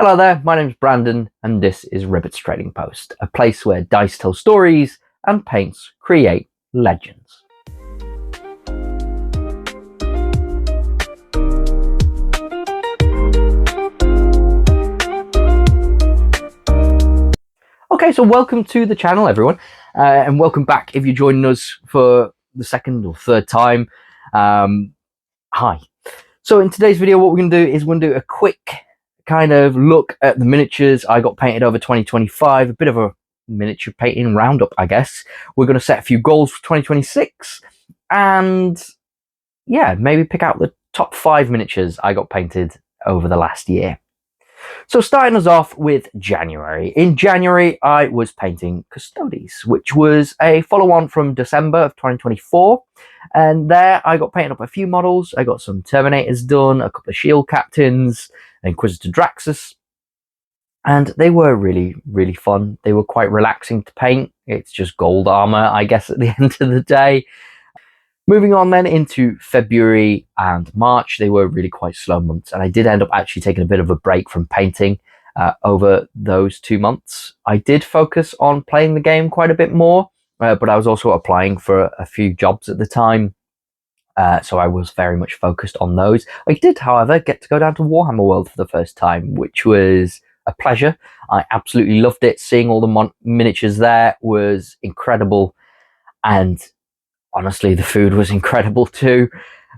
Hello there, my name's Brandon and this is Ribbit's Trading Post, a place where dice tell stories and paints create legends. Okay, so welcome to the channel everyone, and welcome back if you're joining us for the second or third time. Hi. So in today's video what we're going to do is we're going to do a quick kind of look at the miniatures I got painted over 2025, a bit of a miniature painting roundup, I guess. We're going to set a few goals for 2026 and yeah, maybe pick out the top 5 miniatures I got painted over the last year. So starting us off with January. In January, I was painting Custodes, which was a follow-on from December of 2024. And there I got painted up a few models. I got some Terminators done, a couple of Shield Captains, Inquisitor Draxus. And they were really, really fun. They were quite relaxing to paint. It's just gold armor, I guess, at the end of the day. Moving on then into February and March, they were really quite slow months, and I did end up actually taking a bit of a break from painting over those 2 months. I did focus on playing the game quite a bit more, but I was also applying for a few jobs at the time, so I was very much focused on those. I did, however, get to go down to Warhammer World for the first time, which was a pleasure. I absolutely loved it. Seeing all the miniatures there was incredible, and honestly, the food was incredible too.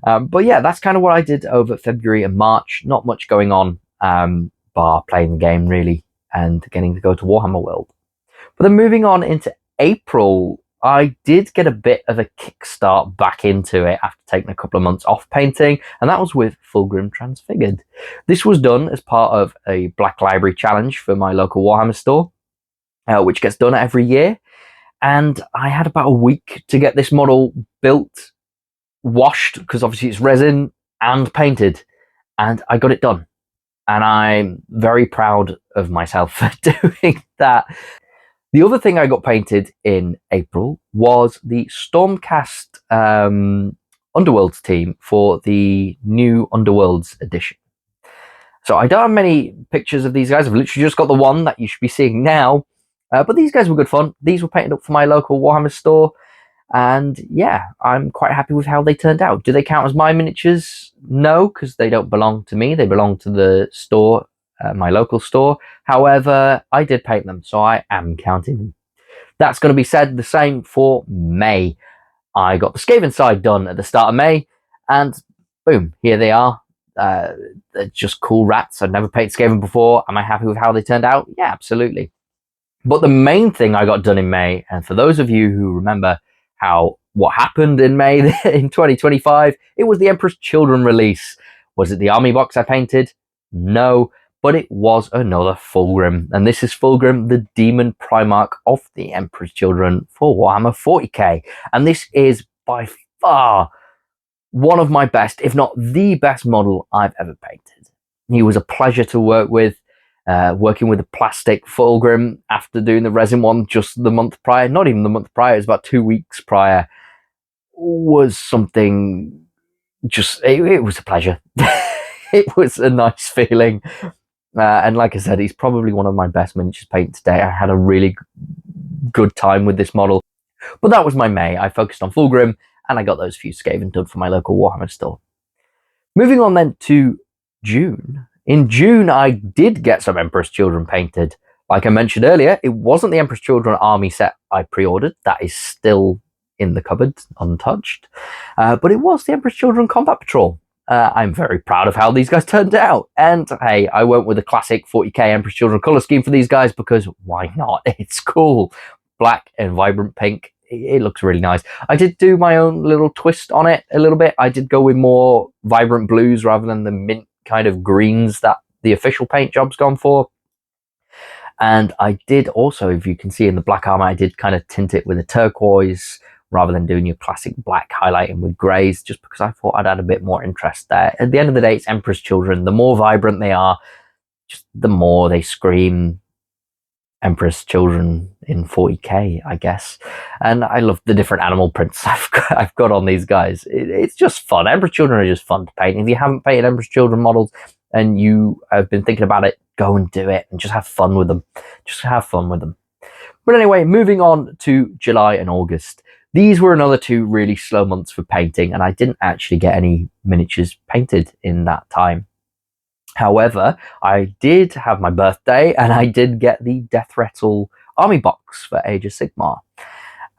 But yeah, that's kind of what I did over February and March. Not much going on, bar playing the game really and getting to go to Warhammer World. But then moving on into April, I did get a bit of a kickstart back into it after taking a couple of months off painting, and that was with Fulgrim Transfigured. This was done as part of a Black Library challenge for my local Warhammer store, which gets done every year. And I had about a week to get this model built, washed, because obviously it's resin, and painted. And I got it done. And I'm very proud of myself for doing that. The other thing I got painted in April was the Stormcast Underworlds team for the new Underworlds edition. So I don't have many pictures of these guys. I've literally just got the one that you should be seeing now. But these guys were good fun. These were painted up for my local Warhammer store. And yeah, I'm quite happy with how they turned out. Do they count as my miniatures? No, because they don't belong to me. They belong to the store, my local store. However, I did paint them, so I am counting them. That's going to be said the same for May. I got the Skaven side done at the start of May. And boom, here they are. They're just cool rats. I've never painted Skaven before. Am I happy with how they turned out? Yeah, absolutely. But the main thing I got done in May, and for those of you who remember what happened in May in 2025, it was the Emperor's Children release. Was it the army box I painted? No, but it was another Fulgrim. And this is Fulgrim, the Demon Primarch of the Emperor's Children for Warhammer 40k. And this is by far one of my best, if not the best model I've ever painted. He was a pleasure to work with. Working with a plastic Fulgrim after doing the resin one just the month prior, not even the month prior, it was about 2 weeks prior, was something just, it was a pleasure. It was a nice feeling. And like I said, he's probably one of my best miniatures painted today. I had a really good time with this model. But that was my May. I focused on Fulgrim and I got those few Skaven done for my local Warhammer store. Moving on then to June. In June, I did get some Emperor's Children painted. Like I mentioned earlier, it wasn't the Emperor's Children army set I pre-ordered. That is still in the cupboard, untouched. But it was the Emperor's Children Combat Patrol. I'm very proud of how these guys turned out. And hey, I went with a classic 40k Emperor's Children colour scheme for these guys because why not? It's cool. Black and vibrant pink. It looks really nice. I did do my own little twist on it a little bit. I did go with more vibrant blues rather than the mint kind of greens that the official paint job's gone for. And I did also, if you can see in the black armor, I did kind of tint it with a turquoise rather than doing your classic black highlighting with greys, just because I thought I'd add a bit more interest there. At the end of the day, it's Emperor's Children. The more vibrant they are, just the more they scream Emperor's Children in 40k, I guess. And I love the different animal prints I've got on these guys. It's just fun. Emperor's Children are just fun to paint. If you haven't painted Emperor's Children models and you have been thinking about it, go and do it and just have fun with them. Just have fun with them. But anyway, moving on to July and August. These were another 2 really slow months for painting, and I didn't actually get any miniatures painted in that time. However, I did have my birthday and I did get the Death Rattle army box for Age of Sigmar.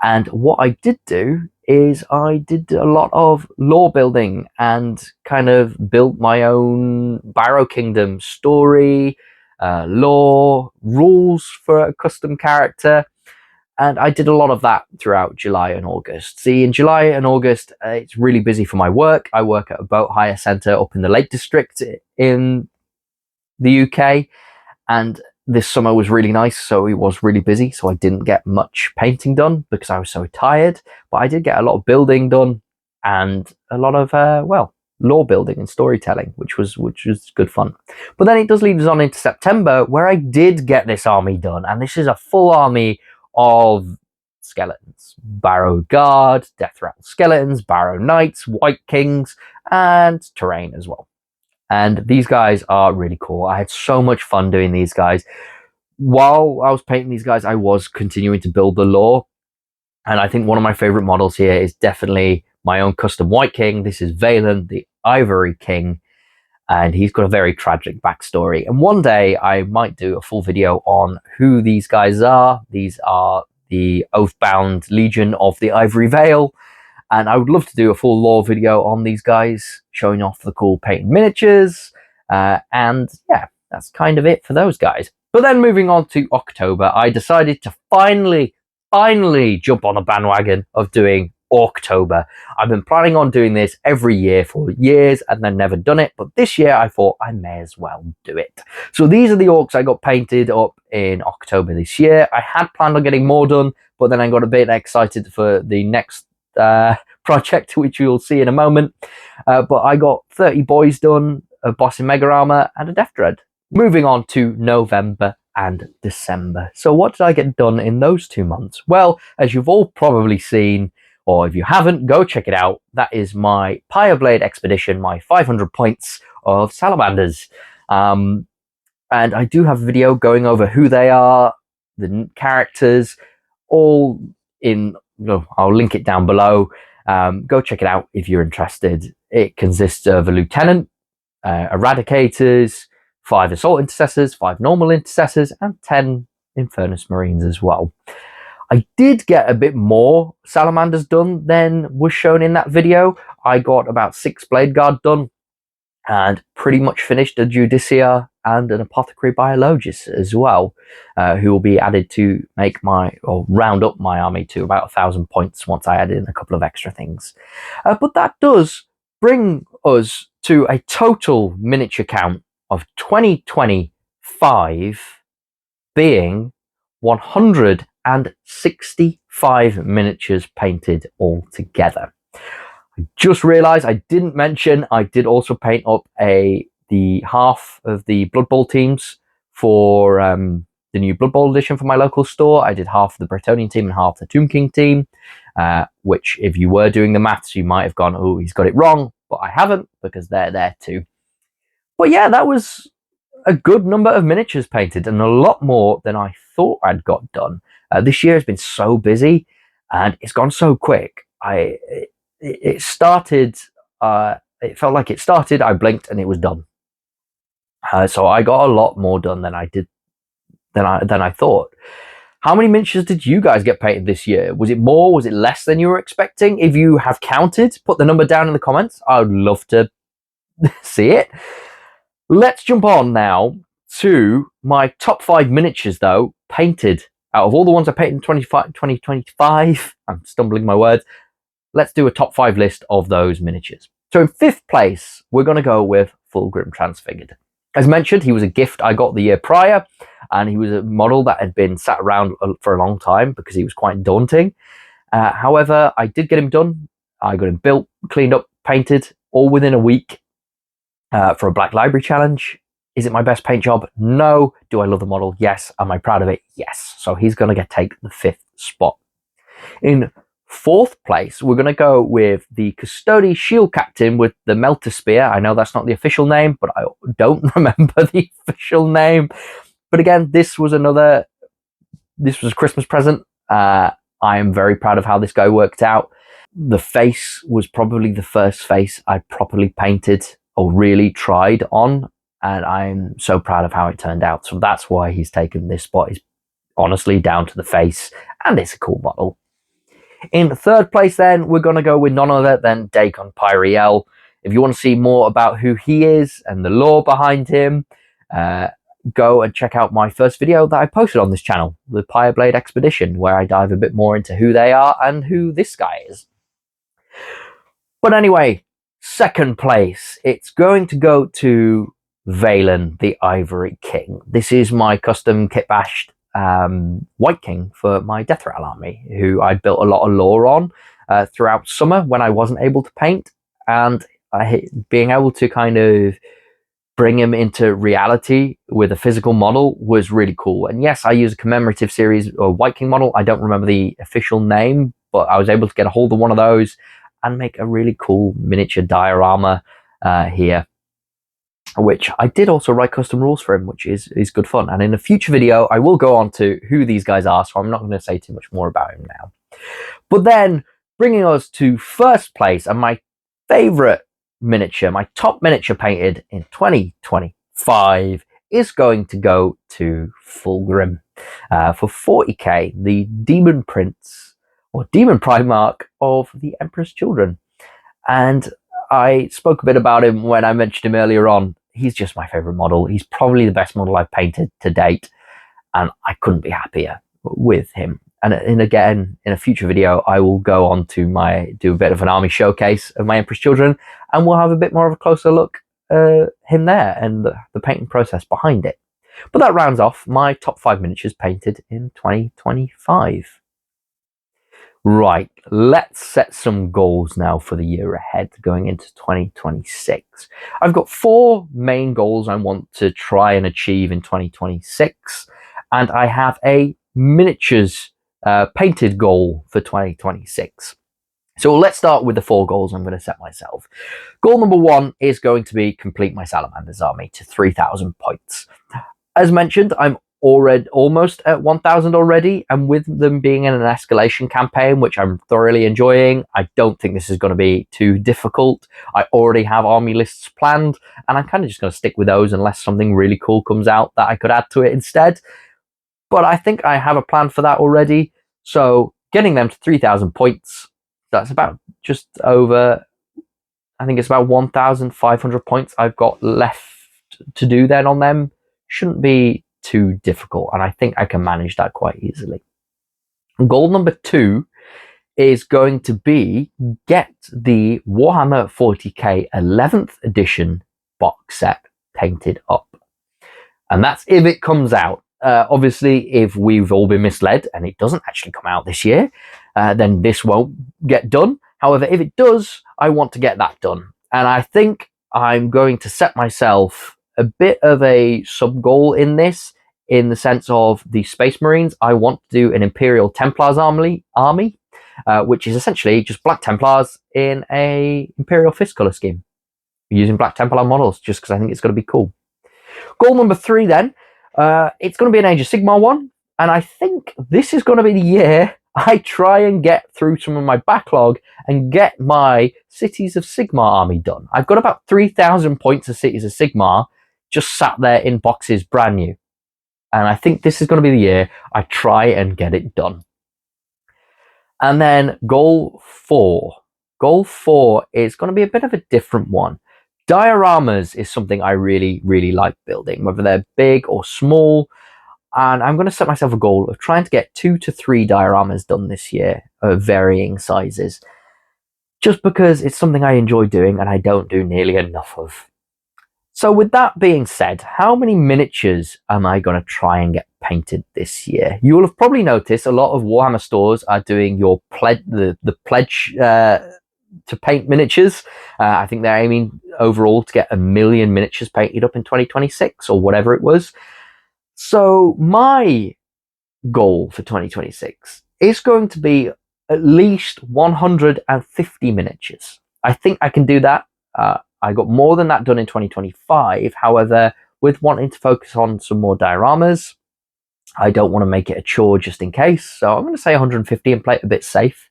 And what I did do is I did a lot of lore building and kind of built my own Barrow Kingdom story, lore, rules for a custom character. And I did a lot of that throughout July and August. See, in July and August, it's really busy for my work. I work at a boat hire centre up in the Lake District in the UK. And this summer was really nice, so it was really busy. So I didn't get much painting done because I was so tired. But I did get a lot of building done and a lot of, lore building and storytelling, which was good fun. But then it does lead us on into September, where I did get this army done. And this is a full army of skeletons. Barrow Guard, Death Rattle Skeletons, Barrow Knights, White Kings, and terrain as well. And these guys are really cool. I had so much fun doing these guys. While I was painting these guys, I was continuing to build the lore. And I think one of my favorite models here is definitely my own custom White King. This is Valen, the Ivory King. And he's got a very tragic backstory. And one day I might do a full video on who these guys are. These are the Oathbound Legion of the Ivory Vale. And I would love to do a full lore video on these guys, showing off the cool painted miniatures. And yeah, that's kind of it for those guys. But then moving on to October, I decided to finally jump on the bandwagon of doing October. I've been planning on doing this every year for years and then never done it, but this year I thought I may as well do it. So these are the orcs I got painted up in October this year. I had planned on getting more done, but then I got a bit excited for the next project, which you'll see in a moment. But I got 30 boys done, a boss in Mega Armor, and a Death Dread. Moving on to November and December. So what did I get done in those 2 months? Well, as you've all probably seen, or if you haven't, go check it out. That is my Pyre Blade expedition, my 500 points of salamanders. And I do have a video going over who they are, the characters, all in, I'll link it down below. Go check it out if you're interested. It consists of a lieutenant, eradicators, 5 assault intercessors, 5 normal intercessors, and 10 Infernus Marines as well. I did get a bit more salamanders done than was shown in that video. I got about 6 Blade Guard done and pretty much finished a Judicia and an Apothecary Biologist as well, who will be added to make round up my army to about 1,000 points once I add in a couple of extra things. But that does bring us to a total miniature count of 2025 being 165 miniatures painted all together. I just realized I didn't mention I did also paint up the half of the Blood Bowl teams for the new Blood Bowl edition for my local store. I did half of the Bretonian team and half the Tomb King team, which if you were doing the maths, you might have gone, oh, he's got it wrong, but I haven't because they're there too. But yeah, that was a good number of miniatures painted and a lot more than I thought I'd got done. This year has been so busy and it's gone so quick. It started, it felt like it started, I blinked and it was done. So I got a lot more done than I thought. How many miniatures did you guys get painted this year? Was it more? Was it less than you were expecting? If you have counted, put the number down in the comments. I would love to see it. Let's jump on now to my top 5 miniatures, though, painted. Out of all the ones I painted in 2025, I'm stumbling my words. Let's do a top 5 list of those miniatures. So in 5th place, we're going to go with Fulgrim Transfigured. As mentioned, he was a gift I got the year prior, and he was a model that had been sat around for a long time because he was quite daunting. However, I did get him done. I got him built, cleaned up, painted, all within a week for a Black Library challenge. Is it my best paint job? No. Do I love the model? Yes. Am I proud of it? Yes. So he's going to take the 5th spot. In 4th place, we're going to go with the Custody Shield Captain with the Melter Spear. I know that's not the official name, but I don't remember the official name. But again, this was a Christmas present. I am very proud of how this guy worked out. The face was probably the first face I properly painted or really tried on, and I'm so proud of how it turned out. So that's why he's taken this spot, is honestly down to the face, and it's a cool model. In 3rd place then, we're going to go with none other than Dagon Pyriel. If you want to see more about who he is and the lore behind him, go and check out my first video that I posted on this channel, the Pyreblade Expedition, where I dive a bit more into who they are and who this guy is. But anyway, 2nd place, it's going to go to Valen, the Ivory King. This is my custom kit-bashed White King for my Death Rattle army, who I built a lot of lore on throughout summer when I wasn't able to paint, and being able to kind of bring him into reality with a physical model was really cool. And yes, I use a commemorative series or White King model. I don't remember the official name, but I was able to get a hold of one of those and make a really cool miniature diorama here, which I did also write custom rules for him, which is good fun. And in a future video, I will go on to who these guys are, so I'm not going to say too much more about him now. But then, bringing us to 1st place, and my favourite miniature, my top miniature painted in 2025, is going to go to Fulgrim for 40k, the Demon Prince, or Demon Primarch of the Emperor's Children. And I spoke a bit about him when I mentioned him earlier on. He's just my favourite model. He's probably the best model I've painted to date, and I couldn't be happier with him. And again, in a future video, I will go on to do a bit of an army showcase of my Emperor's Children, and we'll have a bit more of a closer look at him there and the painting process behind it. But that rounds off my top 5 miniatures painted in 2025. Right, let's set some goals now for the year ahead going into 2026. I've got 4 main goals I want to try and achieve in 2026, and I have a miniatures painted goal for 2026. So let's start with the 4 goals I'm going to set myself. Goal number 1 is going to be complete my Salamanders army to 3,000 points. As mentioned, I'm almost at 1,000 already, and with them being in an escalation campaign, which I'm thoroughly enjoying, I don't think this is going to be too difficult. I already have army lists planned, and I'm kind of just going to stick with those unless something really cool comes out that I could add to it instead. But I think I have a plan for that already. So getting them to 3,000 points, that's about just over, I think it's about 1,500 points I've got left to do then on them. Shouldn't be too difficult, and I think I can manage that quite easily. Goal number 2 is going to be get the Warhammer 40k 11th edition box set painted up. And that's if it comes out. Obviously, if we've all been misled and it doesn't actually come out this year, then this won't get done. However, if it does, I want to get that done. And I think I'm going to set myself a bit of a sub-goal in this, in the sense of the Space Marines. I want to do an Imperial Templars army, which is essentially just Black Templars in a Imperial Fist colour scheme, using Black Templar models, just because I think it's going to be cool. Goal number 3 then, it's going to be an Age of Sigmar one, and I think this is going to be the year I try and get through some of my backlog and get my Cities of Sigmar army done. I've got about 3,000 points of Cities of Sigmar just sat there in boxes brand new. And I think this is going to be the year I try and get it done. And then goal 4. Goal 4 is going to be a bit of a different one. Dioramas is something I really, really like building, whether they're big or small. And I'm going to set myself a goal of trying to get 2 to 3 dioramas done this year of varying sizes. Just because it's something I enjoy doing and I don't do nearly enough of. So with that being said, how many miniatures am I going to try and get painted this year? You will have probably noticed a lot of Warhammer stores are doing your pledge, the pledge to paint miniatures. I think they're aiming overall to get 1 million miniatures painted up in 2026 or whatever it was. So my goal for 2026 is going to be at least 150 miniatures. I think I can do that. I got more than that done in 2025. However, with wanting to focus on some more dioramas, I don't want to make it a chore just in case. So I'm going to say 150 and play it a bit safe.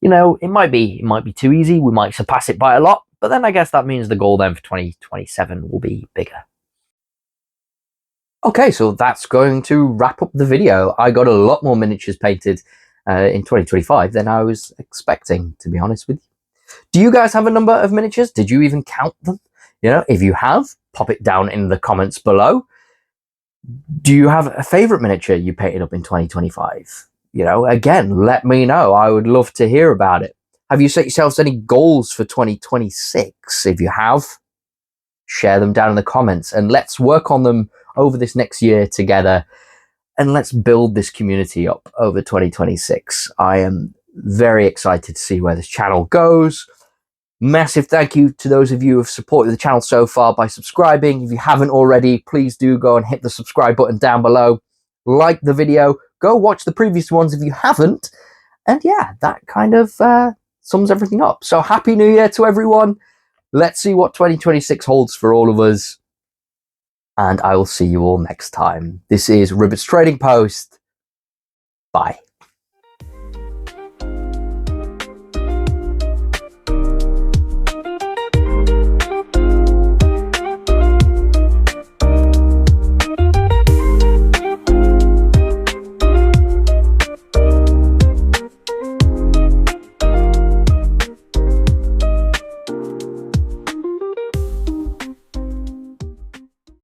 You know, it might be too easy. We might surpass it by a lot, but then I guess that means the goal then for 2027 will be bigger. Okay, so that's going to wrap up the video. I got a lot more miniatures painted in 2025 than I was expecting, to be honest with you. Do you guys have a number of miniatures? Did you even count them? You know, if you have, pop it down in the comments below. Do you have a favorite miniature you painted up in 2025? You know, again, let me know. I would love to hear about it. Have you set yourselves any goals for 2026? If you have, share them down in the comments and let's work on them over this next year together, and let's build this community up over 2026. I am very excited to see where this channel goes. Massive thank you to those of you who have supported the channel so far by subscribing. If you haven't already, please do go and hit the subscribe button down below. Like the video, go watch the previous ones if you haven't. And yeah, that kind of sums everything up. So happy New Year to everyone. Let's see what 2026 holds for all of us. And I will see you all next time. This is Ribbit's Trading Post. Bye.